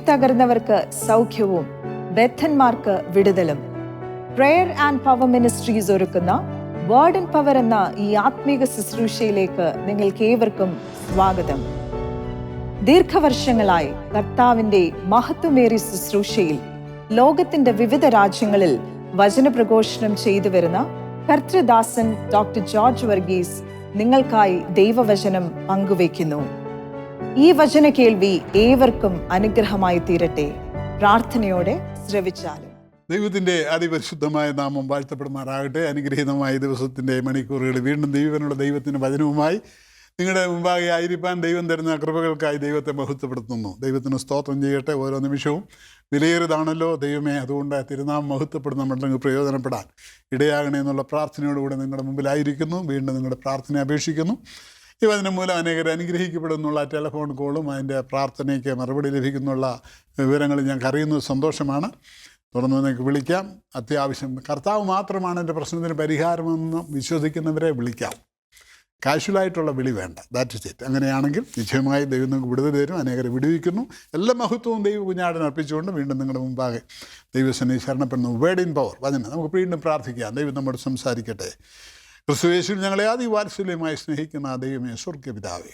തകർന്നവർക്ക് സൗഖ്യവും ബദ്ധന്മാർക്ക് വിടുതലും. Prayer and power ministries ഒരുക്കുന്ന വേർഡ് ആൻഡ് പവർ എന്ന ഈ ആത്മീക ശുശ്രൂഷയിലേക്ക് നിങ്ങൾക്ക് ഏവർക്കും സ്വാഗതം. ദീർഘവർഷങ്ങളായി കർത്താവിന്റെ മഹത്വമേറിയ ശുശ്രൂഷയിൽ ലോകത്തിന്റെ വിവിധ രാജ്യങ്ങളിൽ വചനപ്രഘോഷണം ചെയ്തു വരുന്ന കർത്തൃദാസൻ ഡോക്ടർ ജോർജ് വർഗീസ് നിങ്ങൾക്കായി ദൈവവചനം പങ്കുവയ്ക്കുന്നു. ഈ വചന കേൾവി ഏവർക്കും അനുഗ്രഹമായി തീരട്ടെ. പ്രാർത്ഥനയോടെ ശ്രവിച്ചാലും. ദൈവത്തിൻ്റെ അതിപരിശുദ്ധമായ നാമം വാഴ്ത്തപ്പെടുമാറാകട്ടെ. അനുഗ്രഹീതമായ ദിവസത്തിൻ്റെ മണിക്കൂറുകൾ വീണ്ടും ദൈവത്തിൻ്റെ വചനവുമായി നിങ്ങളുടെ മുമ്പാകെ ആയിരിക്കാൻ ദൈവം തരുന്ന കൃപകൾക്കായി ദൈവത്തെ മഹത്വപ്പെടുത്തുന്നു. ദൈവത്തിന് സ്തോത്രം ചെയ്യട്ടെ. ഓരോ നിമിഷവും വിലയേറിയതാണല്ലോ ദൈവമേ. അതുകൊണ്ട് തിരുനാമം മഹത്വപ്പെടുന്ന മറ്റുള്ളവർക്ക് പ്രയോജനപ്പെടാൻ ഇടയാകണേ എന്നുള്ള പ്രാർത്ഥനയോടുകൂടെ നിങ്ങളുടെ മുമ്പിലായിരിക്കുന്നു. വീണ്ടും നിങ്ങളുടെ പ്രാർത്ഥന അപേക്ഷിക്കുന്നു. ഈ വചനം മൂലം അനേകർ അനുഗ്രഹിക്കപ്പെടുന്നുള്ള ടെലിഫോൺ കോളും അതിൻ്റെ പ്രാർത്ഥനയ്ക്ക് മറുപടി ലഭിക്കുന്നുള്ള വിവരങ്ങൾ ഞങ്ങൾക്ക് അറിയുന്നത് സന്തോഷമാണ്. തുടർന്ന് നിങ്ങൾക്ക് വിളിക്കാം. അത്യാവശ്യം കർത്താവ് മാത്രമാണ് എൻ്റെ പ്രശ്നത്തിന് പരിഹാരമെന്ന് വിശ്വസിക്കുന്നവരെ വിളിക്കാം. കാഷ്വലായിട്ടുള്ള വിളി വേണ്ട. That is it. അങ്ങനെയാണെങ്കിൽ നിശ്ചയമായി ദൈവം നിങ്ങൾക്ക് വിടുതൽ തരും. അനേകരെ വിടുവിക്കുന്നു. എല്ലാ മഹത്വവും ദൈവ കുഞ്ഞാടിന് അർപ്പിച്ചുകൊണ്ട് വീണ്ടും നിങ്ങളുടെ മുമ്പാകെ ദൈവസന്നിധി ശരണപ്പെടുന്നു. വേർഡ് ഇൻ പവർ വചനം നമുക്ക് വീണ്ടും പ്രാർത്ഥിക്കാം. ദൈവം നമ്മോട് സംസാരിക്കട്ടെ. ക്രിസ്തുയേശുവിൽ ഞങ്ങളെ അതിവാത്സല്യമായി സ്നേഹിക്കുന്ന ദൈവമേ, സ്വർഗ്ഗപിതാവേ,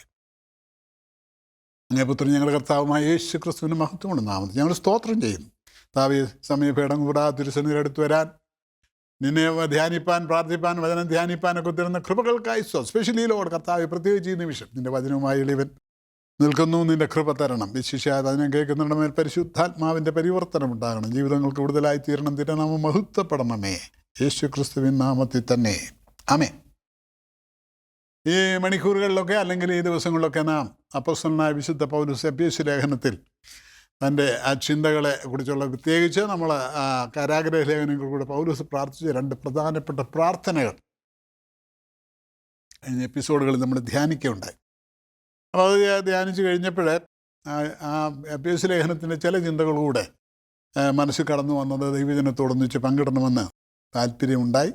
അങ്ങേ പുത്രൻ ഞങ്ങളുടെ കർത്താവുമായ യേശു ക്രിസ്തുവിൻ്റെ മഹത്വമുള്ള നാമത്തിൽ ഞങ്ങൾ സ്തോത്രം ചെയ്യുന്നു. താവേ, സമയഭേദം കൂടാതെ തിരുസന്നിധിയിൽ അടുത്ത് വരാൻ, നിന്നെ ധ്യാനിപ്പാൻ, പ്രാർത്ഥിപ്പാൻ, വചനം ധ്യാനിപ്പാനൊക്കെ തരുന്ന കൃപകൾക്കായി സ്പെഷ്യലി ലോഡ് കർത്താവ്, പ്രത്യേകിച്ച് ഈ നിമിഷം നിൻ്റെ വചനവുമായി എളിവൻ നിൽക്കുന്നു. നിൻ്റെ കൃപ തരണം. വിശിഷ്യായ വചനം കേൾക്കുന്നുണ്ട് മേൽ പരിശുദ്ധാത്മാവിൻ്റെ പരിവർത്തനം ഉണ്ടാകണം. ജീവിതങ്ങൾക്ക് കൂടുതലായി തീരണം. തിരുനാമം മഹത്വപ്പെടണമേ. യേശു ക്രിസ്തുവിൻ നാമത്തിൽ തന്നെ ആമേൻ. ഈ മണിക്കൂറുകളിലൊക്കെ അല്ലെങ്കിൽ ഈ ദിവസങ്ങളിലൊക്കെ നാം അപ്പോസ്തലനായ വിശുദ്ധ പൗലോസ് എഫേസ്യ ലേഖനത്തിൽ തൻ്റെ ആ ചിന്തകളെ കുറിച്ചുള്ള, പ്രത്യേകിച്ച് നമ്മൾ കാരാഗ്രഹ ലേഖനങ്ങളിലൂടെ പൗലോസ് പ്രാർത്ഥിച്ച രണ്ട് പ്രധാനപ്പെട്ട പ്രാർത്ഥനകൾ എപ്പിസോഡുകളിൽ നമ്മൾ ധ്യാനിക്കുകയുണ്ടായി. അപ്പോൾ അത് ധ്യാനിച്ച് കഴിഞ്ഞപ്പോൾ ആ എഫേസ്യ ലേഖനത്തിൻ്റെ ചില ചിന്തകളൂടെ മനസ്സിൽ കടന്നു വന്നത് ദൈവജനത്തോടൊന്നിച്ച് പങ്കിടണമെന്ന് താല്പര്യമുണ്ടായി.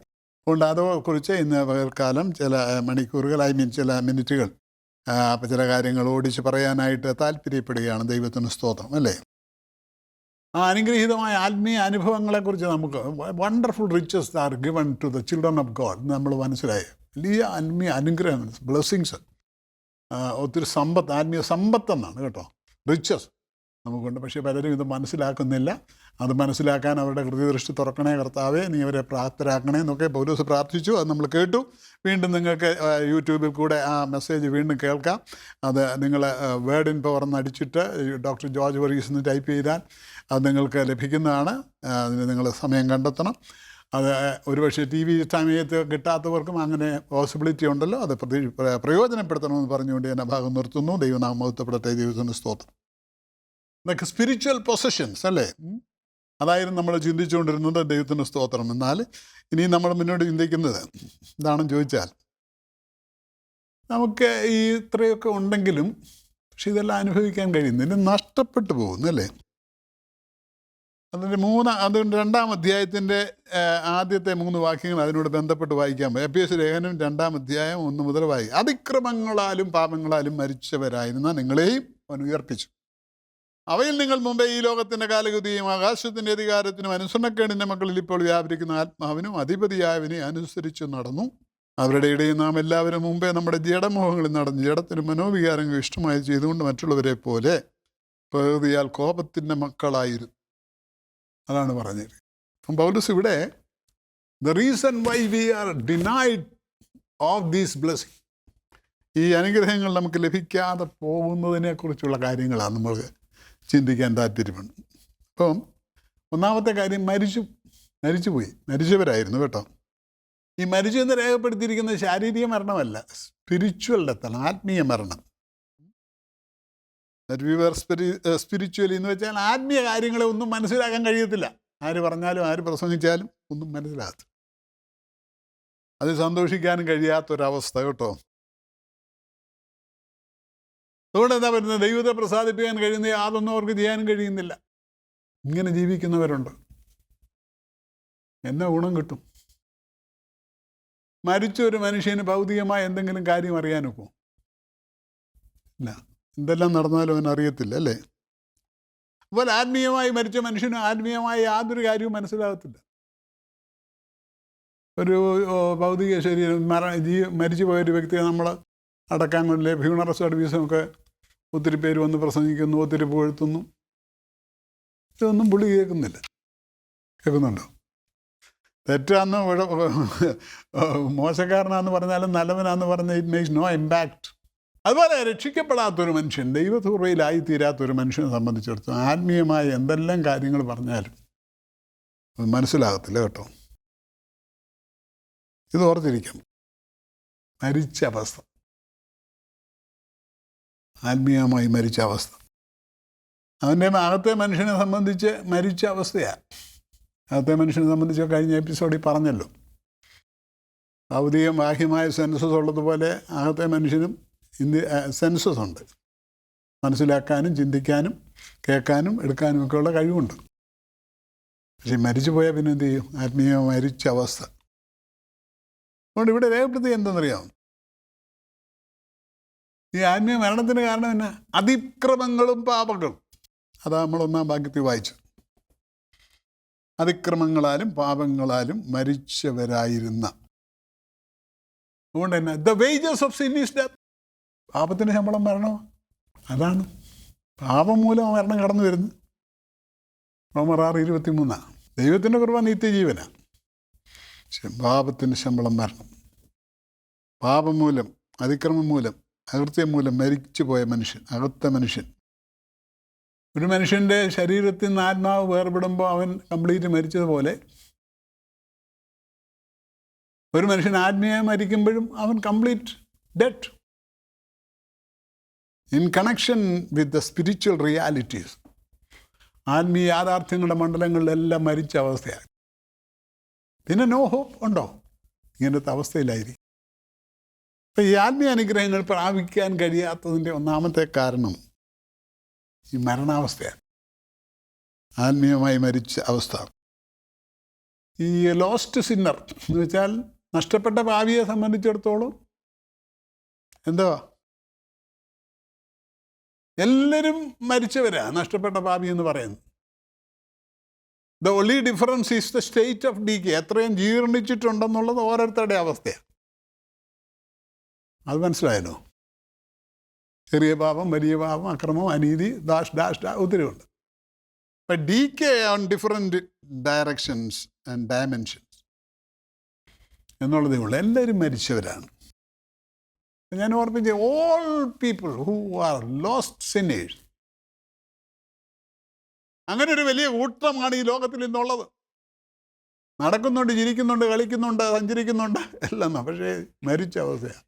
അതുകൊണ്ട് അതേക്കുറിച്ച് ഇന്ന് പകൽക്കാലം ചില മണിക്കൂറുകൾ, ചില മിനിറ്റുകൾ അപ്പോൾ ചില കാര്യങ്ങൾ ഓടിച്ച് പറയാനായിട്ട് താല്പര്യപ്പെടുകയാണ്. ദൈവത്തിന് സ്തോത്രം, അല്ലേ? ആ അനുഗ്രഹീതമായ ആത്മീയ അനുഭവങ്ങളെക്കുറിച്ച് നമുക്ക് wonderful riches are given to the children of God നമ്മൾ മനസ്സിലായി. വലിയ ആത്മീയ അനുഗ്രഹങ്ങൾ, ബ്ലെസ്സിങ്സ്, ഒത്തിരി സമ്പത്ത്, ആത്മീയ സമ്പത്തെന്നാണ് കേട്ടോ, റിച്ചസ് നമുക്കുണ്ട്. പക്ഷേ പലരും ഇത് മനസ്സിലാക്കുന്നില്ല. അത് മനസ്സിലാക്കാൻ അവരുടെ ഹൃദയദൃഷ്ടി തുറക്കണേ കർത്താവേ, നീ അവരെ പ്രാപ്തരാക്കണേ എന്നൊക്കെ പൗലോസ് പ്രാർത്ഥിച്ചു. അത് നമ്മൾ കേട്ടു. വീണ്ടും നിങ്ങൾക്ക് യൂട്യൂബിൽ കൂടെ ആ മെസ്സേജ് വീണ്ടും കേൾക്കാം. അത് നിങ്ങൾ വേർഡ് ഇൻ പവർ എന്നടിച്ചിട്ട് ഡോക്ടർ ജോർജ് വർഗീസ് എന്ന് ടൈപ്പ് ചെയ്താൽ അത് നിങ്ങൾക്ക് ലഭിക്കുന്നതാണ്. അതിന് നിങ്ങൾ സമയം കണ്ടെത്തണം. അത് ഒരുപക്ഷെ TV സമയത്ത് കിട്ടാത്തവർക്കും അങ്ങനെ പോസിബിലിറ്റി ഉണ്ടല്ലോ. അത് പ്രയോജനപ്പെടുത്തണമെന്ന് പറഞ്ഞുകൊണ്ട് ഞാൻ ഭാഗം നിർത്തുന്നു. ദൈവനാമം മഹത്വപ്പെടട്ടെ. ദൈവത്തിന് സ്തോത്രം. ഇതൊക്കെ സ്പിരിച്വൽ പൊസഷൻസ് അല്ലേ? അതായിരുന്നു നമ്മൾ ചിന്തിച്ചുകൊണ്ടിരുന്നത്. ദൈവത്തിന് സ്തോത്രം. എന്നാൽ ഇനി നമ്മൾ മുന്നോട്ട് ചിന്തിക്കുന്നത് എന്താണെന്ന് ചോദിച്ചാൽ, നമുക്ക് ഈ ഇത്രയൊക്കെ ഉണ്ടെങ്കിലും പക്ഷെ ഇതെല്ലാം അനുഭവിക്കാൻ കഴിയുന്നില്ല, നഷ്ടപ്പെട്ടു പോകുന്നല്ലേ? അതുകൊണ്ട് 2-ാം അധ്യായത്തിൻ്റെ ആദ്യത്തെ 3 വാക്യങ്ങൾ അതിനോട് ബന്ധപ്പെട്ട് വായിക്കാൻ. എഫേസ്യ ലേഖനം 2-ാം അധ്യായം 1 മുതൽ വായിക്കും. അതിക്രമങ്ങളാലും പാപങ്ങളാലും മരിച്ചവരായിരുന്ന നിങ്ങളെയും അവൻ ഉയർപ്പിച്ചു. അവയിൽ നിങ്ങൾ മുമ്പേ ഈ ലോകത്തിൻ്റെ കാലഗതിയും ആകാശത്തിൻ്റെ അധികാരത്തിനും അനുസരണക്കേടിൻ്റെ മക്കളിൽ ഇപ്പോൾ വ്യാപരിക്കുന്ന ആത്മാവിനും അധിപതിയായവനെ അനുസരിച്ച് നടന്നു. അവരുടെ ഇടയിൽ നാം എല്ലാവരും മുമ്പേ നമ്മുടെ ജഡമോഹങ്ങളിൽ നടന്നു ജഡത്തിന് മനോവികാരങ്ങൾ ഇഷ്ടമായി ചെയ്തുകൊണ്ട് മറ്റുള്ളവരെ പോലെ പ്രകൃതിയാൽ കോപത്തിൻ്റെ മക്കളായിരുന്നു. അതാണ് പറഞ്ഞത്. അപ്പം പൗലോസ് ഇവിടെ the reason why we are denied of these blessing, ഈ അനുഗ്രഹങ്ങൾ നമുക്ക് ലഭിക്കാതെ പോകുന്നതിനെക്കുറിച്ചുള്ള കാര്യങ്ങളാണ് നമ്മൾക്ക് ചിന്തിക്കാൻ താല്പര്യമുണ്ട്. അപ്പം ഒന്നാമത്തെ കാര്യം, മരിച്ചവരായിരുന്നു കേട്ടോ. ഈ മരിച്ചു എന്ന് രേഖപ്പെടുത്തിയിരിക്കുന്നത് ശാരീരിക മരണമല്ല, സ്പിരിച്വൽ ഡെത്താണ്, ആത്മീയ മരണം. സ്പിരിച്വലി എന്ന് വെച്ചാൽ ആത്മീയ കാര്യങ്ങളെ ഒന്നും മനസ്സിലാക്കാൻ കഴിയത്തില്ല. ആര് പറഞ്ഞാലും ആര് പ്രസംഗിച്ചാലും ഒന്നും മനസ്സിലാകത്തില്ല. അത് സന്തോഷിക്കാനും കഴിയാത്തൊരവസ്ഥ കേട്ടോ. അതുകൊണ്ട് എന്താ പറയുന്നത്, ദൈവത്തെ പ്രസാദിപ്പിക്കാൻ കഴിയുന്ന യാതൊന്നും അവർക്ക് ചെയ്യാനും കഴിയുന്നില്ല. ഇങ്ങനെ ജീവിക്കുന്നവരുണ്ട്. എന്നാ ഗുണം കിട്ടും? മരിച്ച ഒരു മനുഷ്യന് ഭൗതികമായ എന്തെങ്കിലും കാര്യം അറിയാനൊക്കെ ഇല്ല. എന്തെല്ലാം നടന്നാലും അവൻ അറിയത്തില്ല, അല്ലേ? അപ്പോൾ ആത്മീയമായി മരിച്ച മനുഷ്യന് ആത്മീയമായി യാതൊരു കാര്യവും മനസ്സിലാകത്തില്ല. ഒരു ഭൗതിക ശരീരം മരിച്ചു പോയൊരു വ്യക്തിയെ നമ്മൾ അടക്കാൻ കൊണ്ടില്ലേ, ഫ്യൂണറൽ സർവീസുമൊക്കെ ഒത്തിരി പേര് വന്ന് പ്രസംഗിക്കുന്നു, ഒത്തിരി പുകഴ്ത്തുന്നു. ഇതൊന്നും പുള്ളി കേൾക്കുന്നുണ്ടോ? തെറ്റാന്ന് മോശക്കാരനാന്ന് പറഞ്ഞാലും നല്ലവനാന്ന് പറഞ്ഞാൽ ഇറ്റ് മേക്സ് നോ ഇമ്പാക്റ്റ്. അതുപോലെ രക്ഷിക്കപ്പെടാത്തൊരു മനുഷ്യൻ, ദൈവകൃപയിലായി തീരാത്തൊരു മനുഷ്യനെ സംബന്ധിച്ചിടത്തോളം ആത്മീയമായ എന്തെല്ലാം കാര്യങ്ങൾ പറഞ്ഞാലും അത് മനസ്സിലാകത്തില്ല കേട്ടോ. ഇത് ഓർത്തിരിക്കണം. മരിച്ച അവസ്ഥ, ആത്മീയമായി മരിച്ച അവസ്ഥ, അവൻ്റെ അകത്തെ മനുഷ്യനെ സംബന്ധിച്ച് മരിച്ച അവസ്ഥയാണ്. അകത്തെ മനുഷ്യനെ സംബന്ധിച്ച് കഴിഞ്ഞ എപ്പിസോഡിൽ പറഞ്ഞല്ലോ, ഭൗതിക ബാഹ്യമായ സെൻസസ് ഉള്ളതുപോലെ അകത്തെ മനുഷ്യനും സെൻസസ് ഉണ്ട്. മനസ്സിലാക്കാനും ചിന്തിക്കാനും കേൾക്കാനും എടുക്കാനും ഒക്കെയുള്ള കഴിവുണ്ട്. പക്ഷെ മരിച്ചു പോയാൽ പിന്നെ എന്ത് ചെയ്യും? ആത്മീയ മരിച്ച അവസ്ഥ. അതുകൊണ്ട് ഇവിടെ രേഖപ്പെടുത്തി എന്തെന്നറിയാം, ഈ ആത്മീയ മരണത്തിന് കാരണം എന്നാ? അതിക്രമങ്ങളും പാപങ്ങളും. അതാ നമ്മൾ 1-ാം വാക്യത്തിൽ വായിച്ചു. അതിക്രമങ്ങളാലും പാപങ്ങളാലും മരിച്ചവരായിരുന്ന. അതുകൊണ്ട് തന്നെ the wages of sin is death. പാപത്തിന് ശമ്പളം മരണമോ? അതാണ്. പാപം മൂലം മരണം കടന്നു വരുന്നു. റോമർ 6:23. ദൈവത്തിൻ്റെ കൃപ നിത്യജീവനാണ്, പാപത്തിൻ്റെ ശമ്പളം മരണം. പാപം മൂലം, അതിക്രമം മൂലം, അകൃത്യം മൂലം മരിച്ചു പോയ മനുഷ്യൻ, അകത്ത മനുഷ്യൻ. ഒരു മനുഷ്യൻ്റെ ശരീരത്തിൽ നിന്ന് ആത്മാവ് വേർപെടുമ്പോൾ അവൻ കംപ്ലീറ്റ് മരിച്ചതുപോലെ ഒരു മനുഷ്യൻ ആത്മീയമായി മരിക്കുമ്പോഴും അവൻ complete dead in connection with the spiritual realities. ആത്മീയ യാഥാർത്ഥ്യങ്ങളുടെ മണ്ഡലങ്ങളിലെല്ലാം മരിച്ച അവസ്ഥയാണ്. പിന്നെ നോ ഹോപ്പ് ഉണ്ടോ? ഇങ്ങനത്തെ അവസ്ഥയിലായിരിക്കും. അപ്പം ഈ ആത്മീയ അനുഗ്രഹങ്ങൾ പ്രാപിക്കാൻ കഴിയാത്തതിൻ്റെ ഒന്നാമത്തെ കാരണം ഈ മരണാവസ്ഥയാണ്, ആത്മീയമായി മരിച്ച അവസ്ഥ. ഈ ലോസ്റ്റ് സിന്നർ എന്ന് വെച്ചാൽ നഷ്ടപ്പെട്ട പാപിയെ സംബന്ധിച്ചിടത്തോളം എന്തുവാ? എല്ലാവരും മരിച്ചവരാണ് നഷ്ടപ്പെട്ട പാപി എന്ന് പറയുന്നത്. The only difference is the state of ഡീക്കെ. എത്രയും ജീർണിച്ചിട്ടുണ്ടെന്നുള്ളത് ഓരോരുത്തരുടെ അവസ്ഥയാണ്. അത് മനസ്സിലായല്ലോ? ചെറിയ പാപം, വലിയ പാപം, അക്രമം, അനീതി, ഒത്തിരി ഉണ്ട്. അപ്പം ഡീക്കെ on different directions and dimensions എന്നുള്ളതേ ഉള്ളൂ. എല്ലാവരും മരിച്ചവരാണ്. ഞാൻ ഓർപ്പിച്ച all people who are lost sinners, അങ്ങനെ ഒരു വലിയ കൂട്ടമാണ് ഈ ലോകത്തിൽ ഇന്നുള്ളത്. നടക്കുന്നുണ്ട്, ചിരിക്കുന്നുണ്ട്, കളിക്കുന്നുണ്ട്, സഞ്ചരിക്കുന്നുണ്ട്, എല്ലാം. പക്ഷേ മരിച്ച അവസ്ഥയാണ്.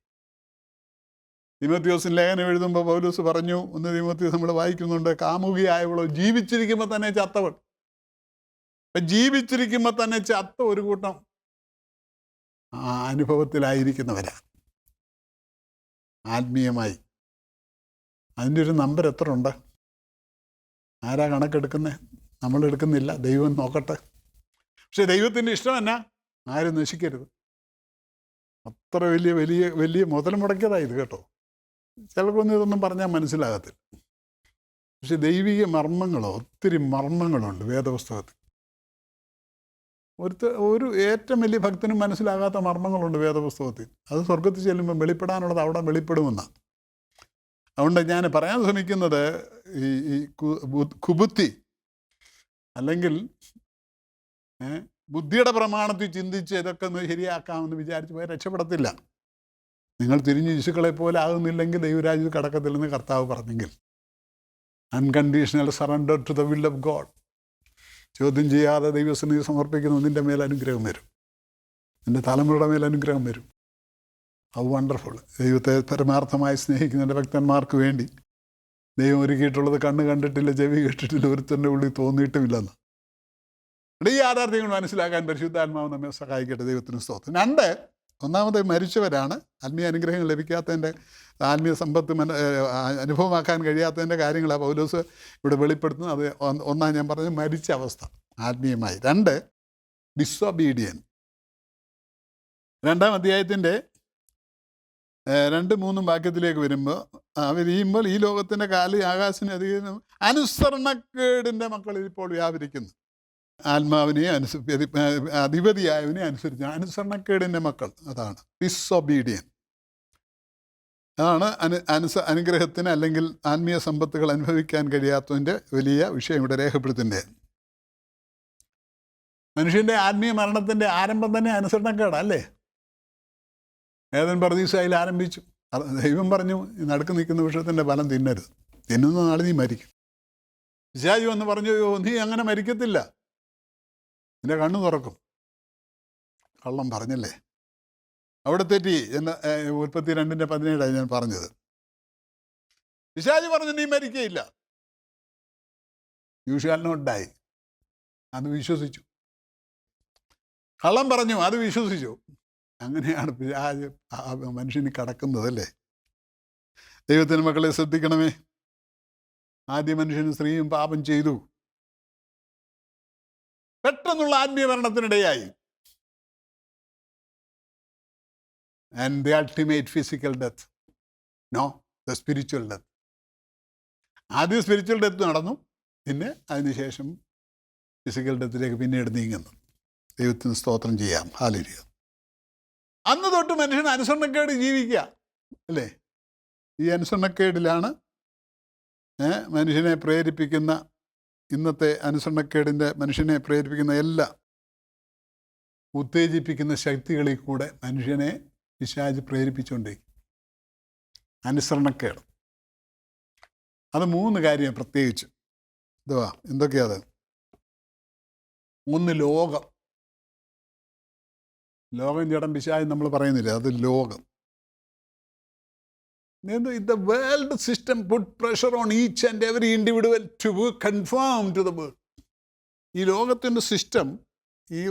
തീമോത്തിയോസിന് ലേഖനം എഴുതുമ്പോൾ പൗലോസ് പറഞ്ഞു, 1 തീമോത്തിയോസ് നമ്മൾ വായിക്കുന്നുണ്ട്, കാമുകിയായവളോ ജീവിച്ചിരിക്കുമ്പോൾ തന്നെ ചത്തവൾ. അപ്പം ജീവിച്ചിരിക്കുമ്പോൾ തന്നെ ചത്ത ഒരു കൂട്ടം ആ അനുഭവത്തിലായിരിക്കുന്നവരാണ് ആത്മീയമായി. അതിൻ്റെ ഒരു നമ്പർ എത്ര ഉണ്ട്? ആരാ കണക്കെടുക്കുന്നത്? നമ്മൾ എടുക്കുന്നില്ല, ദൈവം നോക്കട്ടെ. പക്ഷെ ദൈവത്തിൻ്റെ ഇഷ്ടം എന്നാ? ആരും നശിക്കരുത്. അത്ര വലിയ വലിയ വലിയ മുതൽ മുടക്കിയതായത് കേട്ടോ. ചിലർക്കൊന്നും ഇതൊന്നും പറഞ്ഞാൽ മനസ്സിലാകത്തില്ല. പക്ഷെ ദൈവിക മർമ്മങ്ങളോ, ഒത്തിരി മർമ്മങ്ങളുണ്ട് വേദപുസ്തകത്തിൽ. ഒരു ഏറ്റവും വലിയ ഭക്തനും മനസ്സിലാകാത്ത മർമ്മങ്ങളുണ്ട് വേദപുസ്തകത്തിൽ. അത് സ്വർഗത്തിൽ ചെല്ലുമ്പോൾ വെളിപ്പെടാനുള്ളത് അവിടെ വെളിപ്പെടുമെന്നാണ്. അതുകൊണ്ട് ഞാൻ പറയാൻ ശ്രമിക്കുന്നത്, ഈ കുബുദ്ധി അല്ലെങ്കിൽ ബുദ്ധിയുടെ പ്രമാണത്തിൽ ചിന്തിച്ച് ഇതൊക്കെ ഒന്ന് ശരിയാക്കാമെന്ന് വിചാരിച്ച് പോയി രക്ഷപ്പെടത്തില്ല. നിങ്ങൾ തിരിഞ്ഞ് ശിശുക്കളെ പോലെ ആകുന്നില്ലെങ്കിൽ ദൈവരാജ്യത്തിൽ കടക്കത്തില്ലെന്ന് കർത്താവ് പറഞ്ഞെങ്കിൽ, unconditional surrender to the will of God, ചോദ്യം ചെയ്യാതെ ദൈവസന്നിധി സമർപ്പിക്കുന്ന നിൻ്റെ മേൽ അനുഗ്രഹം വരും, നിൻ്റെ തലമുറയുടെ മേൽ അനുഗ്രഹം വരും. അത് വണ്ടർഫുൾ. ദൈവത്തെ പരമാർത്ഥമായി സ്നേഹിക്കുന്ന ഭക്തന്മാർക്ക് വേണ്ടി ദൈവം ഒരുക്കിയിട്ടുള്ളത് കണ്ണ് കണ്ടിട്ടില്ല, ചെവി കേട്ടിട്ടില്ല, ഒരുത്തൻ്റെ ഉള്ളിൽ തോന്നിയിട്ടുമില്ലെന്ന്. ഈ യാഥാർത്ഥ്യങ്ങൾ മനസ്സിലാക്കാൻ പരിശുദ്ധാത്മാവ് നമ്മെ സഹായിക്കട്ടെ. ദൈവത്തിന് സ്തോത്രം. 2, ഒന്നാമത് മരിച്ചവരാണ്. ആത്മീയ അനുഗ്രഹങ്ങൾ ലഭിക്കാത്തതിൻ്റെ, ആത്മീയ സമ്പത്ത് അനുഭവമാക്കാൻ കഴിയാത്തതിൻ്റെ കാര്യങ്ങളാണ് പൗലോസ് ഇവിടെ വെളിപ്പെടുത്തുന്നത്. അത് ഒന്നാം ഞാൻ പറഞ്ഞത് മരിച്ച അവസ്ഥ ആത്മീയമായി. 2, ഡിസൊബീഡിയൻ. 2-ാം അധ്യായത്തിൻ്റെ 2-3 വാക്യത്തിലേക്ക് വരുമ്പോൾ വരുമ്പോൾ ഈ ലോകത്തിൻ്റെ കാല് ആകാശിനെ അധികം അനുസരണക്കേടിൻ്റെ മക്കളിൽ ഇപ്പോൾ വ്യാപരിക്കുന്നു. ആത്മാവിനെ അധിപതിയായവനെ അനുസരിച്ച് അനുസരണക്കേടിൻ്റെ മക്കൾ, അതാണ് ഡിസൊബീഡിയൻ. അതാണ് അനുഗ്രഹത്തിന് അല്ലെങ്കിൽ ആത്മീയ സമ്പത്തുകൾ അനുഭവിക്കാൻ കഴിയാത്തതിൻ്റെ വലിയ വിഷയം ഇവിടെ രേഖപ്പെടുത്തുന്നത്. മനുഷ്യൻ്റെ ആത്മീയ മരണത്തിൻ്റെ ആരംഭം തന്നെ അനുസരണക്കേടല്ലേ. ഏദൻ പർദീസായിൽ ആരംഭിച്ചു. ദൈവം പറഞ്ഞു, നടുക്ക് നിൽക്കുന്ന വൃക്ഷത്തിൻ്റെ ഫലം തിന്നരുത്, തിന്നുന്ന നാളെ നീ മരിക്കും. പിശാച് വന്ന് പറഞ്ഞു, നീ അങ്ങനെ മരിക്കത്തില്ല, നിന്റെ കണ്ണു തുറക്കും. കള്ളം പറഞ്ഞല്ലേ, അവിടെ തെറ്റി. ഉൽപ്പത്തി 2:17 ഞാൻ പറഞ്ഞത്. പിശാച് പറഞ്ഞു നീ മരിക്കയില്ല, യു ഷാൽ നോട്ട് ഡൈ. അത് വിശ്വസിച്ചു. കള്ളം പറഞ്ഞു, അത് വിശ്വസിച്ചു. അങ്ങനെയാണ് പിശാച് മനുഷ്യന് കടക്കുന്നത് അല്ലേ. ദൈവത്തിൻ്റെ മക്കളെ ശ്രദ്ധിക്കണമേ. ആദ്യ മനുഷ്യനും സ്ത്രീയും പാപം ചെയ്തു. പെട്ടെന്നുള്ള ആത്മീയ മരണത്തിനിടയായി. And the ultimate physical death. No, the spiritual death. ആദ്യം സ്പിരിച്വൽ ഡെത്ത് നടന്നു, പിന്നെ അതിനുശേഷം ഫിസിക്കൽ ഡെത്തിലേക്ക് പിന്നീട് നീങ്ങുന്നു. ദൈവത്തിന് സ്തോത്രം ചെയ്യാം. ഹല്ലേലൂയ. അന്ന് തൊട്ട് മനുഷ്യൻ അനുസരണക്കേട് ജീവിക്കുക അല്ലേ. ഈ അനുസരണക്കേടിലാണ് മനുഷ്യനെ പ്രേരിപ്പിക്കുന്ന, ഇന്നത്തെ അനുസരണക്കേടിൻ്റെ മനുഷ്യനെ പ്രേരിപ്പിക്കുന്ന എല്ലാ ഉത്തേജിപ്പിക്കുന്ന ശക്തികളിൽ കൂടെ മനുഷ്യനെ പിശാച് പ്രേരിപ്പിച്ചുകൊണ്ടിരിക്കും. അനുസരണക്കേട്. അത് 3 കാര്യം പ്രത്യേകിച്ച്. എന്തൊക്കെയാത്? 1, ലോകം. ലോകം ജഡം പിശാച് നമ്മൾ പറയുന്നില്ല, അത് ലോകം. The world system put pressure on each and every individual to conform to the world. ഈ ലോകത്തിൻ്റെ സിസ്റ്റം, ഈ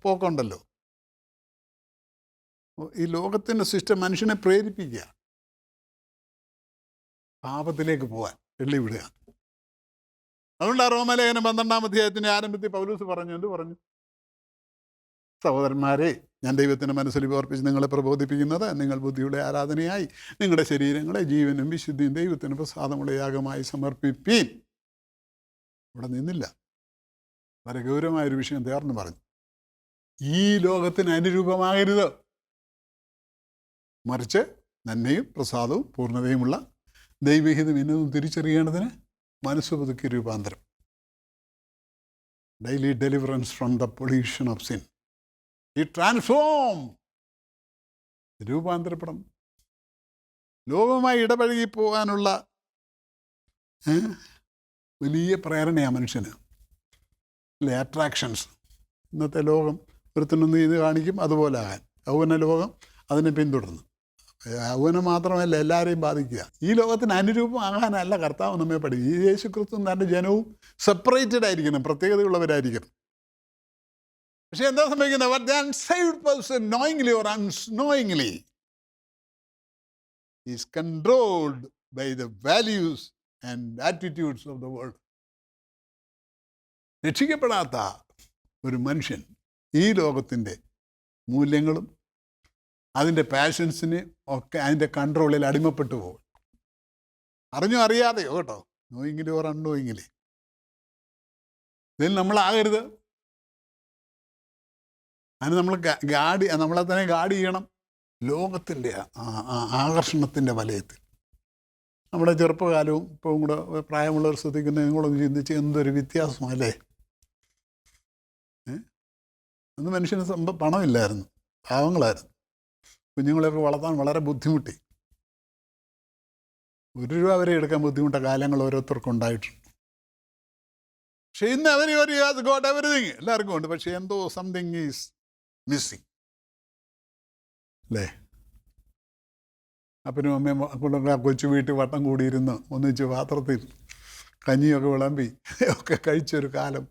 പോക്കുണ്ടല്ലോ, ഈ ലോകത്തിൻ്റെ സിസ്റ്റം മനുഷ്യനെ പ്രേരിപ്പിക്കുക പാപത്തിലേക്ക് പോകാൻ, വെള്ളിവിടുക. അതുകൊണ്ട് റോമലേഖനം 12-ാം അധ്യായത്തിൻ്റെ ആരംഭത്തിൽ പൗലോസ് പറഞ്ഞു, എന്ത് പറഞ്ഞു? സഹോദരന്മാരെ, ഞാൻ ദൈവത്തിൻ്റെ മനസ്സിൽ ഓർപ്പിച്ച് നിങ്ങളെ പ്രബോധിപ്പിക്കുന്നത്, നിങ്ങൾ ബുദ്ധിയുടെ ആരാധനയായി നിങ്ങളുടെ ശരീരങ്ങളെ ജീവനും വിശുദ്ധിയും ദൈവത്തിന് പ്രസാദമുള്ള യാഗമായി സമർപ്പിപ്പീൻ. ഇവിടെ നിന്നില്ല, വളരെ ഗൗരവമായൊരു വിഷയം തീർന്നു പറഞ്ഞു. ഈ ലോകത്തിന് അനുരൂപമാകരുത്, മറിച്ച് നന്മയും പ്രസാദവും പൂർണ്ണതയുമുള്ള ദൈവഹിതം എന്നതും തിരിച്ചറിയേണ്ടതിന് മനസ്സ് പുതുക്കി രൂപാന്തരം. Daily deliverance from the pollution of sin. ഈ ട്രാൻസ്ഫോം, രൂപാന്തരപ്പെടണം. ലോകവുമായി ഇടപഴകി പോകാനുള്ള വലിയ പ്രേരണയാണ് മനുഷ്യന് അല്ലേ. അട്രാക്ഷൻസ്. ഇന്നത്തെ ലോകം ഒരുത്തിനൊന്ന് ഇത് കാണിക്കും, അതുപോലെ ആകാൻ. യൗവന ലോകം അതിനെ പിന്തുടർന്നു. യൗവനം മാത്രമല്ല, എല്ലാവരെയും ബാധിക്കുക. ഈ ലോകത്തിന് അനുരൂപമാകാനല്ല കർത്താവ് നമ്മെ പഠിക്കും. ഈ യേശു ക്രിസ്തുവും തൻ്റെ ജനവും സെപ്പറേറ്റഡ് ആയിരിക്കണം, പ്രത്യേകതയുള്ളവരായിരിക്കണം. പക്ഷെ എന്താ സംഭവിക്കുന്നത്? The unsaved person, knowingly or unknowingly, is controlled by the values and attitudes of the world. രക്ഷിക്കപ്പെടാത്ത ഒരു മനുഷ്യൻ ഈ ലോകത്തിൻ്റെ മൂല്യങ്ങളും അതിൻ്റെ പാഷൻസിന് ഒക്കെ അതിൻ്റെ കൺട്രോളിൽ അടിമപ്പെട്ടു പോകും. അറിഞ്ഞോ അറിയാതെയോ കേട്ടോ, നോയിങ്ങിലി ഓർ അൺനോയിങ്ങിലി. ഇതിൽ നമ്മളാകരുത്. അതിന് നമ്മൾ നമ്മളെ തന്നെ ഗാർഡ് ചെയ്യണം. ലോകത്തിൻ്റെ ആകർഷണത്തിൻ്റെ വലയത്തിൽ. നമ്മുടെ ചെറുപ്പകാലവും ഇപ്പം കൂടെ പ്രായമുള്ളവർ ശ്രദ്ധിക്കുന്ന നിങ്ങളൊന്ന് ചിന്തിച്ച് എന്തൊരു വ്യത്യാസമല്ലേ. അന്ന് മനുഷ്യന് പണമില്ലായിരുന്നു, പാവങ്ങളായിരുന്നു. കുഞ്ഞുങ്ങളെയൊക്കെ വളർത്താൻ വളരെ ബുദ്ധിമുട്ടി. 1 രൂപ വരെ എടുക്കാൻ ബുദ്ധിമുട്ട കാലങ്ങൾ ഓരോരുത്തർക്കും ഉണ്ടായിട്ടുണ്ട്. പക്ഷെ ഇന്ന് ഗോട്ട് എവരിതിങ് എല്ലാവർക്കും ഉണ്ട്. പക്ഷെ എന്തോ സംതിങ് ഈസ് മിസ്സിങ് അല്ലേ. അപ്പനും അമ്മയും കൊച്ചു വീട്ടിൽ വട്ടം കൂടിയിരുന്ന് ഒന്നിച്ച് പാത്രത്തിൽ കഞ്ഞിയൊക്കെ വിളമ്പി ഒക്കെ കഴിച്ചൊരു കാലം,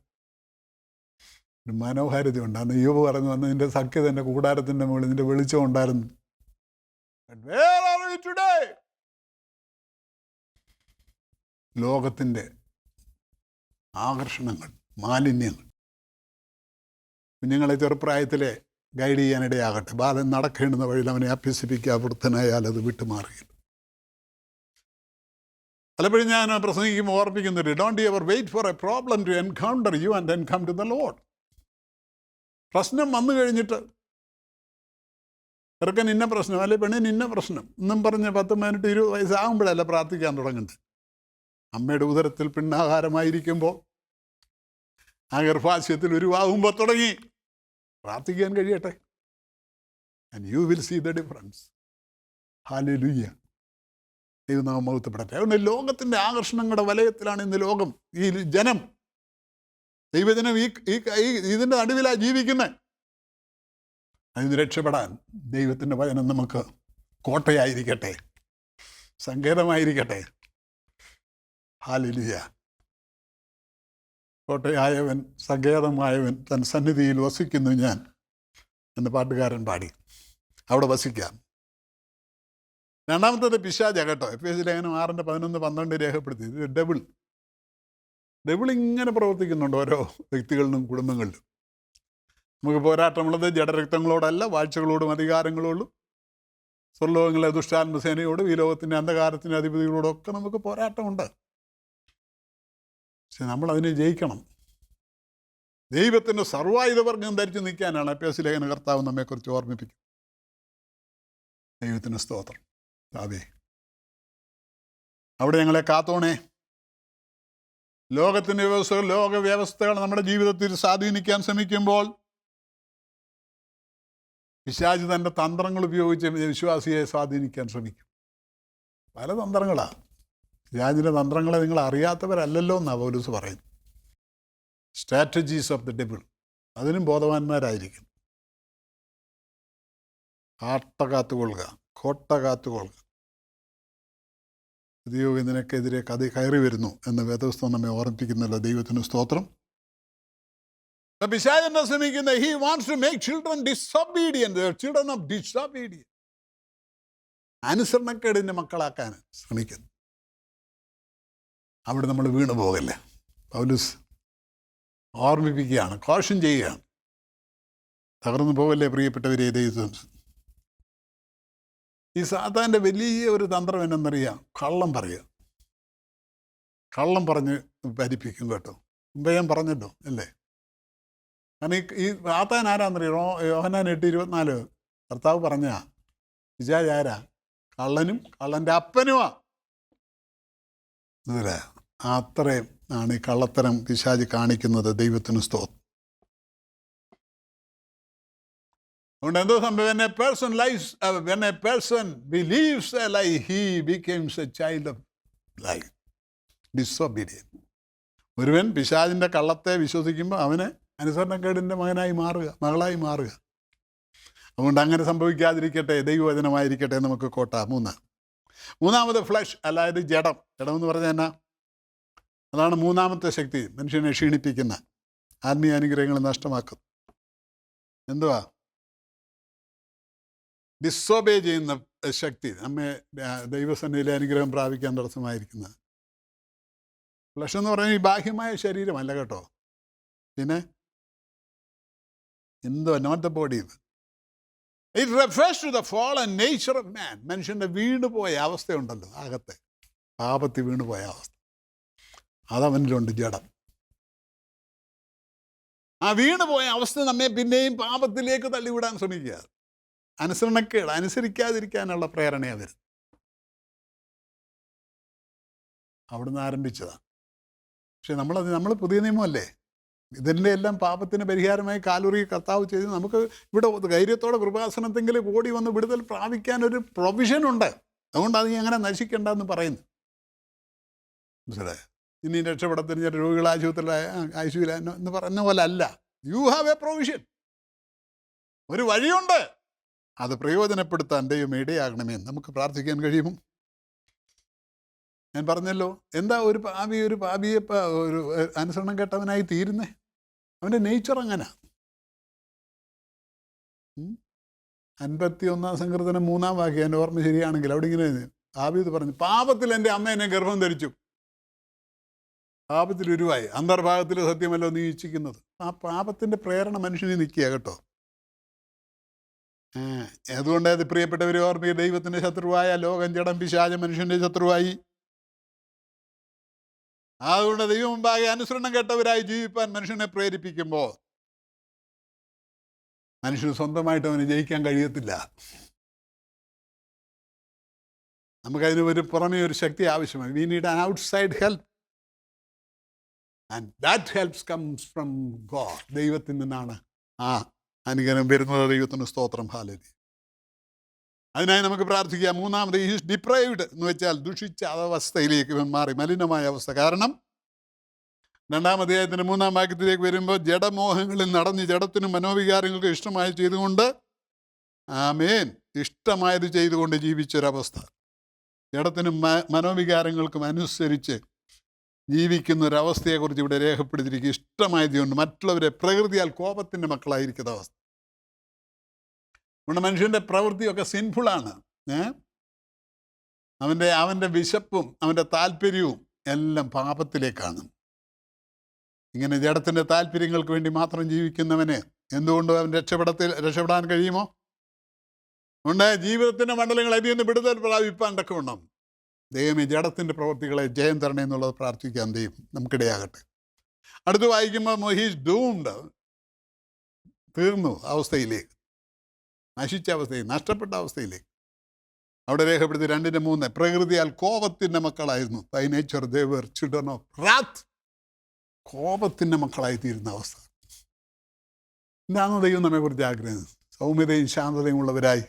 ഒരു മനോഹാരിത ഉണ്ടായിരുന്നു. യോബ് പറഞ്ഞു വന്ന് നിന്റെ സഖ്യത എൻ്റെ കൂടാരത്തിൻ്റെ മുകളിൽ നിന്റെ വെളിച്ചം ഉണ്ടായിരുന്നു. ലോകത്തിൻ്റെ ആകർഷണങ്ങൾ, മാലിന്യങ്ങൾ. കുഞ്ഞുങ്ങളെ ചെറുപ്രായത്തിലെ ഗൈഡ് ചെയ്യാനിടയാകട്ടെ. ബാലൻ നടക്കേണ്ടുന്ന വഴിയിൽ അവനെ അഭ്യസിപ്പിക്കുക, വൃദ്ധനായാൽ അത് വിട്ടുമാറുകയില്ല. പലപ്പോഴും ഞാൻ പ്രസംഗിക്കുമ്പോൾ ഓർപ്പിക്കുന്നുണ്ട്, don't ever wait for a problem to encounter you and then come to the lord. പ്രശ്നം വന്നു കഴിഞ്ഞിട്ട് ചെറുക്കൻ ഇന്ന പ്രശ്നം, അല്ലെ പെണ്ണിന് ഇന്ന പ്രശ്നം എന്നും പറഞ്ഞ് 10, 15, 20 വയസ്സാകുമ്പോഴല്ല പ്രാർത്ഥിക്കാൻ തുടങ്ങുന്നത്. അമ്മയുടെ ഉദരത്തിൽ പിണ്ണാഹാരമായിരിക്കുമ്പോൾ, ആ ഗർഭാശയത്തിൽ ഉരുവാകുമ്പോൾ തുടങ്ങി പ്രാർത്ഥിക്കാൻ കഴിയട്ടെ. And you will see the difference. Hallelujah. ദൈവനാമം മഹത്വപ്പെടട്ടെ. അതുകൊണ്ട് ലോകത്തിൻ്റെ ആകർഷണങ്ങളുടെ വലയത്തിലാണ് ഇന്ന് ലോകം, ഈ ജനം, ദൈവജനം ഇതിൻ്റെ നടുവിലാണ് ജീവിക്കുന്നത്. അതിന് രക്ഷപ്പെടാൻ ദൈവത്തിൻ്റെ വചനം നമുക്ക് കോട്ടയായിരിക്കട്ടെ, സങ്കേതമായിരിക്കട്ടെ. ഹല്ലേലൂയ. കോട്ടയായവൻ, സങ്കേതമായവൻ, തൻ സന്നിധിയിൽ വസിക്കുന്നു ഞാൻ എന്ന് പാട്ടുകാരൻ പാടി. അവിടെ വസിക്കാം. രണ്ടാമത്തേത് പിശാച കേട്ടോ. എഫേസ്യ ലേഖനം 6:11-12 രേഖപ്പെടുത്തി. ഇത് ഡബിൾ ഇങ്ങനെ പ്രവർത്തിക്കുന്നുണ്ട് ഓരോ വ്യക്തികളിലും കുടുംബങ്ങളിലും. നമുക്ക് പോരാട്ടമുള്ളത് ജഡരക്തങ്ങളോടല്ല, വാഴ്ചകളോടും അധികാരങ്ങളോടും, സ്വർലോകങ്ങളിലെ ദുഷ്ടാത്മസേനയോടും ഈ ലോകത്തിൻ്റെ അന്ധകാരത്തിൻ്റെ അധിപതികളോടും ഒക്കെ നമുക്ക് പോരാട്ടമുണ്ട്. പക്ഷെ നമ്മളതിനെ ജയിക്കണം. ദൈവത്തിൻ്റെ സർവായുധവർഗം ധരിച്ച് നിൽക്കാനാണ് എഫേസ്യ ലേഖന കർത്താവ് നമ്മെക്കുറിച്ച് ഓർമ്മിപ്പിക്കും. ദൈവത്തിന് സ്തോത്രം. അതെ, അവിടെ ഞങ്ങളെ കാത്തോണേ. ലോകത്തിൻ്റെ ലോകവ്യവസ്ഥകൾ നമ്മുടെ ജീവിതത്തിൽ സ്വാധീനിക്കാൻ ശ്രമിക്കുമ്പോൾ പിശാച് തൻ്റെ തന്ത്രങ്ങൾ ഉപയോഗിച്ച് വിശ്വാസിയെ സ്വാധീനിക്കാൻ ശ്രമിക്കും. പല തന്ത്രങ്ങളാണ്. പിശാചിൻ്റെ തന്ത്രങ്ങളെ നിങ്ങൾ അറിയാത്തവരല്ലല്ലോ എന്നാണ് പൗലോസ് പറയുന്നത്. Strategies of the devil. അതിനും ബോധവാന്മാരായിരിക്കും. ആട്ട കാത്തുകൊള്ളുക, കോട്ട കാത്തുകൊള്ളുക. ദൈവം നിനക്കെതിരെ കയറി വരുന്നു എന്ന് വേദപുസ്തകം നമ്മെ ഓർമ്മിപ്പിക്കുന്നല്ലോ. ദൈവത്തിന് സ്തോത്രം. പിശാച് ശ്രമിക്കുന്ന he wants to make children disobedient. They are children of disobedience. അനുസരണക്കേടിൻ്റെ മക്കളാക്കാൻ ശ്രമിക്കുന്നു. അവിടെ നമ്മൾ വീണു പോകല്ലേ. പൗലോസ് ഓർമ്മിപ്പിക്കുകയാണ്, കോഷൻ ചെയ്യുകയാണ്. തകർന്നു പോകല്ലേ പ്രിയപ്പെട്ടവരെ. ദൈവം ഈ സാത്താൻ്റെ വലിയ ഒരു തന്ത്രം എന്നറിയാം, കള്ളം പറയുക. കള്ളം പറഞ്ഞ് ഭരിപ്പിക്കും കേട്ടോ. മുമ്പ് ഞാൻ പറഞ്ഞല്ലോ അല്ലേ. കാരണം ഈ സാത്താൻ ആരാന്നറിയോ? യോഹന്നാൻ 8:24 കർത്താവ് പറഞ്ഞ പിശാച് ആരാ? കള്ളനും കള്ളൻ്റെ അപ്പനുമാ. ഇതല്ലേ, അത്രയും ആണ് ഈ കള്ളത്തരം പിശാച് കാണിക്കുന്നത്. ദൈവത്തിന് സ്തോത്രം. അതുകൊണ്ട് എന്തോ സംഭവം? when a person believes a lie, he becomes a child of lie, disobedient. ഒരുവൻ പിശാചിൻ്റെ കള്ളത്തെ വിശ്വസിക്കുമ്പോൾ അവന് അനുസരണക്കേടിൻ്റെ മകനായി മാറുക, മകളായി മാറുക. അതുകൊണ്ട് അങ്ങനെ സംഭവിക്കാതിരിക്കട്ടെ, ദൈവവചനമായിരിക്കട്ടെ നമുക്ക് കോട്ട. മൂന്നാമത് ഫ്ലഷ്, അതായത് ജഡം. ജഡം എന്ന് പറഞ്ഞാൽ എന്നാ? അതാണ് മൂന്നാമത്തെ ശക്തി, മനുഷ്യനെ ക്ഷീണിപ്പിക്കുന്ന, ആത്മീയ അനുഗ്രഹങ്ങൾ നഷ്ടമാക്കും. എന്തുവാ? ഡിസോബേ ചെയ്യുന്ന ശക്തി, നമ്മെ ദൈവസന്നിധിയിലെ അനുഗ്രഹം പ്രാപിക്കാൻ തടസ്സമായിരിക്കുന്നത്. ഫ്ലഷ് എന്ന് പറഞ്ഞാൽ ഈ ബാഹ്യമായ ശരീരമല്ല കേട്ടോ. പിന്നെ എന്തുവാ? Not the body. It refers to the fallen nature of man. മനുഷ്യൻ്റെ വീണുപോയ അവസ്ഥയുണ്ടല്ലോ, അകത്തെ പാപത്തിൽ വീണുപോയ അവസ്ഥ, അതവനിലുണ്ട് ജഡം. ആ വീണുപോയ അവസ്ഥ നമ്മെ പിന്നെയും പാപത്തിലേക്ക് തള്ളിവിടാൻ ശ്രമിക്കുക. അനുസരണക്കേട്, അനുസരിക്കാതിരിക്കാനുള്ള പ്രേരണയാണ് വരുന്നത്. അവിടുന്ന് ആരംഭിച്ചതാണ്. പക്ഷെ നമ്മൾ പുതിയ നിയമമല്ലേ. ഇതിൻ്റെ എല്ലാം പാപത്തിന് പരിഹാരമായി കാലുറി കർത്താവ് ചെയ്ത് നമുക്ക് ഇവിടെ ധൈര്യത്തോടെ കൃപാസനത്തെങ്കിൽ ഓടി വന്ന് വിടുതൽ പ്രാപിക്കാനൊരു പ്രൊവിഷനുണ്ട്. അതുകൊണ്ട് അത് അങ്ങനെ നശിക്കേണ്ടെന്ന് പറയുന്നു. മനസ്സിലായോ? ഇനി രക്ഷപ്പെടത്തിന് രോഗികൾ ആശുപത്രിയിൽ എന്ന് പറഞ്ഞ പോലെ അല്ല. You have A provision. ഒരു വഴിയുണ്ട്. അത് പ്രയോജനപ്പെടുത്താൻ ദൈവം ഇടയാകണമേ. നമുക്ക് പ്രാർത്ഥിക്കാൻ കഴിയുമോ? ഞാൻ പറഞ്ഞല്ലോ, എന്താ ഒരു പാപിയെ ഒരു അനുസരണം കേട്ടവനായി തീരുന്നേ? അവൻ്റെ നേച്ചർ അങ്ങനെ. 51 സങ്കീർത്തനം 3-ാം വാക്യം എൻ്റെ ഓർമ്മ ശരിയാണെങ്കിൽ അവിടെ ഇങ്ങനെ ദാവീദ് പറഞ്ഞു, പാപത്തിൽ എൻ്റെ അമ്മ എന്നെ ഗർഭം ധരിച്ചു, പാപത്തിൽ ഉരുവായി, അന്തർഭാഗത്തിൽ സത്യമല്ലോ നീ ഇച്ഛിക്കുന്നത്. ആ പാപത്തിൻ്റെ പ്രേരണ മനുഷ്യനെ നിൽക്കുക കേട്ടോ. അതുകൊണ്ട് അത് പ്രിയപ്പെട്ടവരെ ഓർമ്മിക്കുക, ദൈവത്തിൻ്റെ ശത്രുവായ ലോകം, ജഡം, പിശാച് മനുഷ്യൻ്റെ ശത്രുവായി. അതുകൊണ്ട് ദൈവം മുമ്പാകെ അനുസരണം കെട്ടവരായി ജീവിപ്പാൻ മനുഷ്യനെ പ്രേരിപ്പിക്കുമ്പോൾ മനുഷ്യന് സ്വന്തമായിട്ട് അവന് ജയിക്കാൻ കഴിയത്തില്ല. നമുക്കതിന് ഒരു പുറമേ ഒരു ശക്തി ആവശ്യമാണ്. We need an outside help, and that helps comes from God. ദൈവത്തിൽ നിന്നാണ് ആ അനുഗ്രഹം വരുന്നത്. ദൈവത്തിന് സ്തോത്രം, ഹല്ലേലൂയ. അതിനായി നമുക്ക് പ്രാർത്ഥിക്കാം. മൂന്നാമത്, ഈസ് ഡിപ്രൈവ്ഡ് എന്ന് വെച്ചാൽ ദുഷിച്ച അവസ്ഥയിലേക്ക് ഇവൻ മാറി, മലിനമായ അവസ്ഥ. കാരണം 2-ാം അധ്യായത്തിൻ്റെ 3-ാം വാക്യത്തിലേക്ക് വരുമ്പോൾ, ജഡമോഹങ്ങളിൽ നടന്ന് ജഡത്തിനും മനോവികാരങ്ങൾക്ക് ഇഷ്ടമായി ചെയ്തുകൊണ്ട്, ആമേൻ, ഇഷ്ടമായത് ചെയ്തുകൊണ്ട് ജീവിച്ചൊരവസ്ഥ. ജഡത്തിനും മനോവികാരങ്ങൾക്കും അനുസരിച്ച് ജീവിക്കുന്ന ഒരവസ്ഥയെക്കുറിച്ച് ഇവിടെ രേഖപ്പെടുത്തിയിരിക്കുക. ഇഷ്ടമായത് കൊണ്ട് മറ്റുള്ളവരെ പ്രകൃതിയാൽ കോപത്തിൻ്റെ മക്കളായിരിക്കുന്ന അവസ്ഥ. അതുകൊണ്ട് മനുഷ്യൻ്റെ പ്രവൃത്തിയൊക്കെ സിൻഫുള്ളാണ്. അവൻ്റെ വിശപ്പും അവൻ്റെ താല്പര്യവും എല്ലാം പാപത്തിലേക്കാണ്. ഇങ്ങനെ ജഡത്തിൻ്റെ താല്പര്യങ്ങൾക്ക് വേണ്ടി മാത്രം ജീവിക്കുന്നവന് എന്തുകൊണ്ടും അവൻ രക്ഷപ്പെടാൻ കഴിയുമോ? അതുകൊണ്ട് ജീവിതത്തിൻ്റെ മണ്ഡലങ്ങൾ അതിൽ നിന്ന് വിടുതൽ പ്രാപിപ്പാൻ തക്കവണ്ണം ദൈവമേ ജഡത്തിൻ്റെ പ്രവൃത്തികളെ ജയം തരണേ എന്നുള്ളത് പ്രാർത്ഥിക്കാൻ ദൈവം നമുക്കിടയാകട്ടെ. അടുത്ത് വായിക്കുമ്പോൾ ഹീസ് ഡൂംഡ്, തീർന്നു അവസ്ഥയിലേക്ക്, നശിച്ച അവസ്ഥയിൽ, നഷ്ടപ്പെട്ട അവസ്ഥയിലേക്ക്. അവിടെ രേഖപ്പെടുത്തി 2:3, പ്രകൃതിയാൽ കോപത്തിൻ്റെ മക്കളായിരുന്നു. By nature they were children of wrath. കോപത്തിൻ്റെ മക്കളായി തീരുന്ന അവസ്ഥ. എന്താണ് ദൈവം നമ്മെക്കുറിച്ച് ആഗ്രഹം? സൗമ്യതയും ശാന്തതയും ഉള്ളവരായി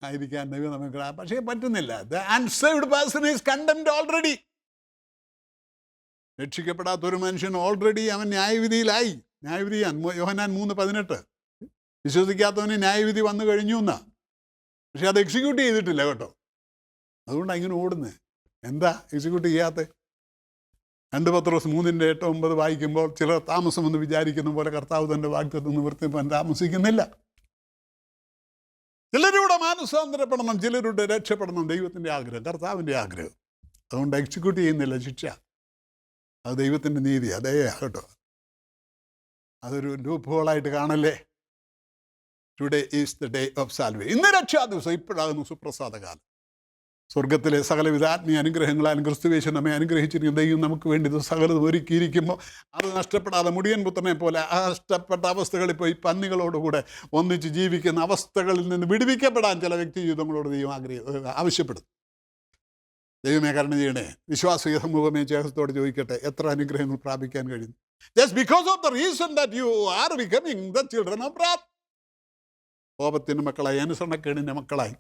ആയിരിക്കാൻ ദൈവം നമുക്ക്, പക്ഷേ പറ്റുന്നില്ല. The unsaved person is condemned already. രക്ഷിക്കപ്പെടാത്തൊരു മനുഷ്യൻ ഓൾറെഡി അവൻ ന്യായവിധിയിലായി. ന്യായവിധിയാൻ യോഹന്നാൻ 3:18. വിശ്വസിക്കാത്തവന് ന്യായവിധി വന്നു കഴിഞ്ഞു എന്നാ. പക്ഷെ അത് എക്സിക്യൂട്ട് ചെയ്തിട്ടില്ല കേട്ടോ. അതുകൊണ്ടാണ് ഇങ്ങനെ ഓടുന്നത്. എന്താ എക്സിക്യൂട്ട് ചെയ്യാത്ത? 2 പത്രോസ് 3:8-9 വായിക്കുമ്പോൾ, ചിലർ താമസമെന്ന് വിചാരിക്കുന്ന പോലെ കർത്താവ് തൻ്റെ വാഗ്ദത്തം നിവർത്തിപ്പാൻ താമസിക്കുന്നില്ല. ചിലരുടെ മാനസാന്തരപ്പെടണം, ചിലരുടെ രക്ഷപ്പെടണം. ദൈവത്തിൻ്റെ ആഗ്രഹം, കർത്താവിൻ്റെ ആഗ്രഹം. അതുകൊണ്ട് എക്സിക്യൂട്ട് ചെയ്യുന്നില്ല ശിക്ഷ. അത് ദൈവത്തിൻ്റെ നീതി. അതേ കേട്ടോ. അതൊരു ലൂപ്പ് ഹോളായിട്ട് കാണല്ലേ. Today is the day of salvation. ഇന്ന് രക്ഷാ ദിവസം, ഇപ്പോഴാകുന്നു സുപ്രസാദകാലം. സ്വർഗത്തിലെ സകലവിധ ആത്മീയ അനുഗ്രഹങ്ങളാലും ക്രിസ്തുവേശു നമ്മെ അനുഗ്രഹിച്ചിരിക്കുന്ന ദൈവം നമുക്ക് വേണ്ടി ഇത് സകലതും ഒരുക്കിയിരിക്കുമ്പോൾ അത് നഷ്ടപ്പെടാതെ മുടിയൻ പുത്രനെ പോലെ നഷ്ടപ്പെട്ട അവസ്ഥകളിൽ പോയി പന്നികളോടുകൂടെ ഒന്നിച്ച് ജീവിക്കുന്ന അവസ്ഥകളിൽ നിന്ന് വിടുവിക്കപ്പെടാൻ ചില വ്യക്തി ജീവിതങ്ങളോട് ദൈവം ആവശ്യപ്പെടും. ദൈവമേ കരുണ ചെയ്യണേ. വിശ്വാസിക സമൂഹമേ ചേർത്തോട് ചോദിക്കട്ടെ, എത്ര അനുഗ്രഹങ്ങൾ പ്രാപിക്കാൻ കഴിയുന്നു? Just because of the reason that you are becoming the children of wrath. കോപത്തിൻ്റെ മക്കളായി, അനുസരണക്കേടിൻ്റെ മക്കളായി,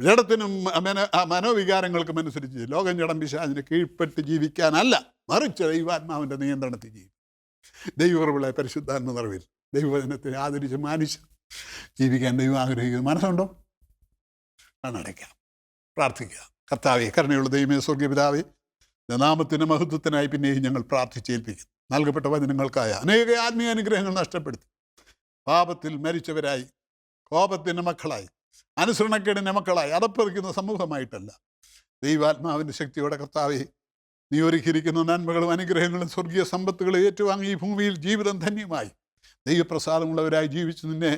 ജഡത്തിനും മനോവികാരങ്ങൾക്കും അനുസരിച്ച് ലോകം, ജഡം, പിശാചിന് കീഴ്പ്പെട്ട് ജീവിക്കാനല്ല, മറിച്ച് ദൈവാത്മാവിൻ്റെ നിയന്ത്രണത്തിൽ ജീവിക്കും. ദൈവകൃപയുള്ള പരിശുദ്ധാത്മ നിറവിൽ ദൈവവചനത്തെ ആദരിച്ച് മാനിച്ച് ജീവിക്കാൻ ദൈവം ആഗ്രഹിക്കുന്നു. മനസ്സുണ്ടോ? കണ്ണടയ്ക്കാം, പ്രാർത്ഥിക്കാം. കർത്താവേ, കരുണയുള്ള ദൈവമേ, സ്വർഗപിതാവേ, നാമത്തിൻ്റെ മഹത്വത്തിനായി പിന്നെയും ഞങ്ങൾ പ്രാർത്ഥിച്ചേൽപ്പിക്കുന്നു. നൽകപ്പെട്ട വചനങ്ങൾക്കായ അനേക ആത്മീയ അനുഗ്രഹങ്ങൾ നഷ്ടപ്പെടുത്തി പാപത്തിൽ മരിച്ചവരായി, കോപത്തിൻ്റെ മക്കളായി, അനുസരണക്കേടിൻ്റെ മക്കളായി അതപ്പറിക്കുന്ന സമൂഹമായിട്ടല്ല, ദൈവാത്മാവിൻ്റെ ശക്തിയോടെ കർത്താവേ, നീ ഒരുക്കിയിരിക്കുന്ന നന്മകളും അനുഗ്രഹങ്ങളും സ്വർഗീയ സമ്പത്തുകളും ഏറ്റുവാങ്ങി ഈ ഭൂമിയിൽ ജീവിതം ധന്യമായി ദൈവപ്രസാദമുള്ളവരായി ജീവിച്ച് നിന്നെ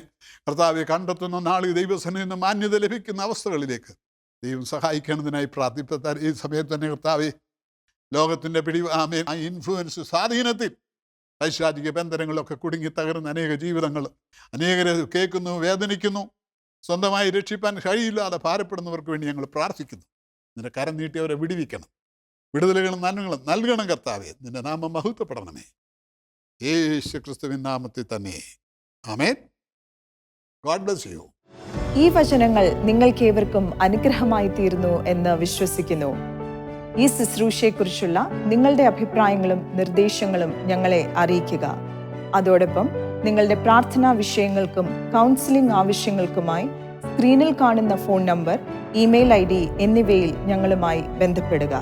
കർത്താവെ കണ്ടെത്തുന്ന നാളിൽ ദൈവസന്നിധിയിൽ നിന്ന് മാന്യത ലഭിക്കുന്ന അവസ്ഥകളിലേക്ക് ദൈവം സഹായിക്കേണ്ടതിനായി പ്രാർത്ഥിപ്പാൻ ഈ സമയത്ത് തന്നെ കർത്താവെ, ലോകത്തിൻ്റെ ആ ഇൻഫ്ലുവൻസ് സ്വാധീനത്തിൽ പൈശാചിക ബന്ധനങ്ങളൊക്കെ കുടുങ്ങി തകർന്ന അനേക ജീവിതങ്ങൾ അനേകരെ കേൾക്കുന്നു, വേദനിക്കുന്നു, സ്വന്തമായി രക്ഷിപ്പാൻ കഴിയില്ലാതെ ഭാരപ്പെടുന്നവർക്ക് വേണ്ടി ഞങ്ങൾ പ്രാർത്ഥിക്കുന്നു. നിന്റെ കരം നീട്ടി അവരെ വിടുവിക്കണം, വിടുതലുകളും നന്മകളും നൽകണം കർത്താവേ. നിന്റെ നാമം മഹത്വപ്പെടണമേ, യേശു ക്രിസ്തുവിൻ നാമത്തിൽ തന്നെ. ആമേൻ. God bless you. ഈ വചനങ്ങൾ നിങ്ങൾക്കേവർക്കും അനുഗ്രഹമായി തീർന്നു എന്ന് വിശ്വസിക്കുന്നു. ഈ ശുശ്രൂഷയെക്കുറിച്ചുള്ള നിങ്ങളുടെ അഭിപ്രായങ്ങളും നിർദ്ദേശങ്ങളും ഞങ്ങളെ അറിയിക്കുക. അതോടൊപ്പം നിങ്ങളുടെ പ്രാർത്ഥനാ വിഷയങ്ങൾക്കും കൗൺസിലിംഗ് ആവശ്യങ്ങൾക്കുമായി സ്ക്രീനിൽ കാണുന്ന ഫോൺ നമ്പർ, ഇമെയിൽ ID എന്നിവയിൽ ഞങ്ങളുമായി ബന്ധപ്പെടുക.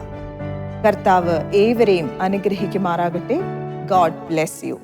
കർത്താവ് ഏവരെയും അനുഗ്രഹിക്കുമാറാകട്ടെ. God bless U.